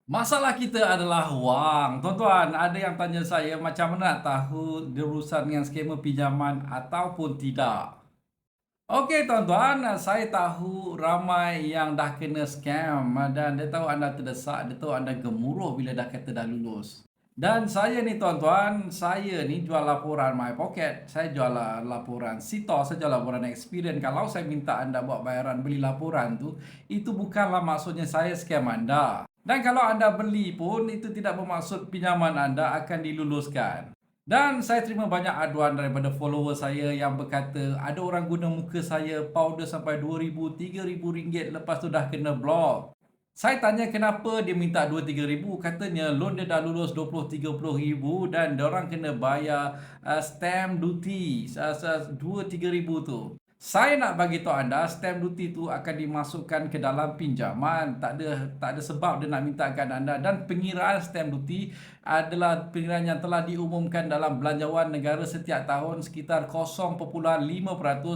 Masalah kita adalah wang. Tuan-tuan, ada yang tanya saya macam mana nak tahu dia berurusan dengan skema pinjaman ataupun tidak. Okey tuan-tuan, saya tahu ramai yang dah kena scam dan dia tahu anda terdesak, dia tahu anda gemuruh bila dah kata dah lulus. Dan saya ni tuan-tuan, saya ni jual laporan My Pocket. Saya jual laporan Sitos, saya jual laporan Experian. Kalau saya minta anda buat bayaran beli laporan tu, itu bukanlah maksudnya saya scam anda. Dan kalau anda beli pun, itu tidak bermaksud pinjaman anda akan diluluskan. Dan saya terima banyak aduan daripada follower saya yang berkata ada orang guna muka saya powder sampai 2,000, 3,000 ringgit lepas tu dah kena block. Saya tanya kenapa dia minta 2-3 ribu, katanya loan dia dah lulus 20-30 ribu dan diorang kena bayar stamp duty 2-3 ribu tu. Saya nak bagi tahu anda stamp duty tu akan dimasukkan ke dalam pinjaman. Tak ada sebab dia nak mintakan anda, dan pengiraan stamp duty adalah pengiraan yang telah diumumkan dalam belanjawan negara setiap tahun sekitar 0.5%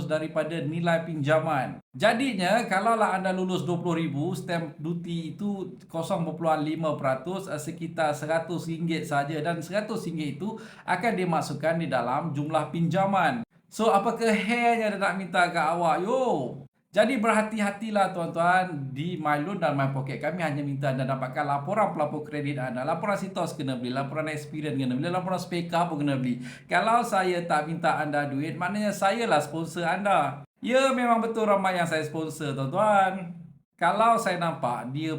daripada nilai pinjaman. Jadinya kalaulah anda lulus 20,000, stamp duty itu 0.5%, sekitar RM100 saja, dan RM100 itu akan dimasukkan di dalam jumlah pinjaman. So, apakah hairnya dia nak minta kat awak? Yo! Jadi berhati-hatilah tuan-tuan, di My Loan dan My Pocket kami hanya minta anda dapatkan laporan pelapor kredit anda. Laporan Sitos kena beli, laporan Experian kena beli, laporan Speka pun kena beli. Kalau saya tak minta anda duit, maknanya saya lah sponsor anda. Ya, memang betul ramai yang saya sponsor tuan-tuan. Kalau saya nampak dia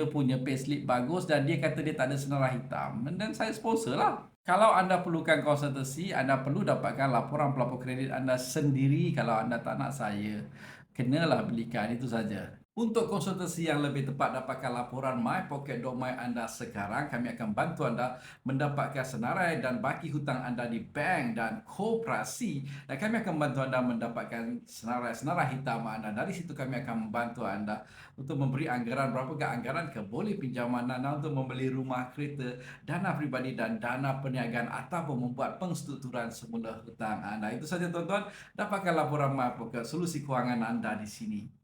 punya payslip bagus dan dia kata dia tak ada senarai hitam, dan saya sponsor lah. Kalau anda perlukan konsultasi, anda perlu dapatkan laporan pelapor kredit anda sendiri. Kalau anda tak nak saya, kenalah belikan, itu saja. Untuk konsultasi yang lebih tepat, dapatkan laporan My Pocket My anda sekarang. Kami akan bantu anda mendapatkan senarai dan baki hutang anda di bank dan koperasi. Dan kami akan bantu anda mendapatkan senarai hitam anda. Dari situ kami akan membantu anda untuk memberi anggaran, berapakah anggaran boleh pinjaman anda untuk membeli rumah, kereta, dana peribadi dan dana perniagaan, ataupun membuat pengstrukturan semula hutang anda. Itu saja tuan-tuan. Dapatkan laporan My Pocket, solusi kewangan anda di sini.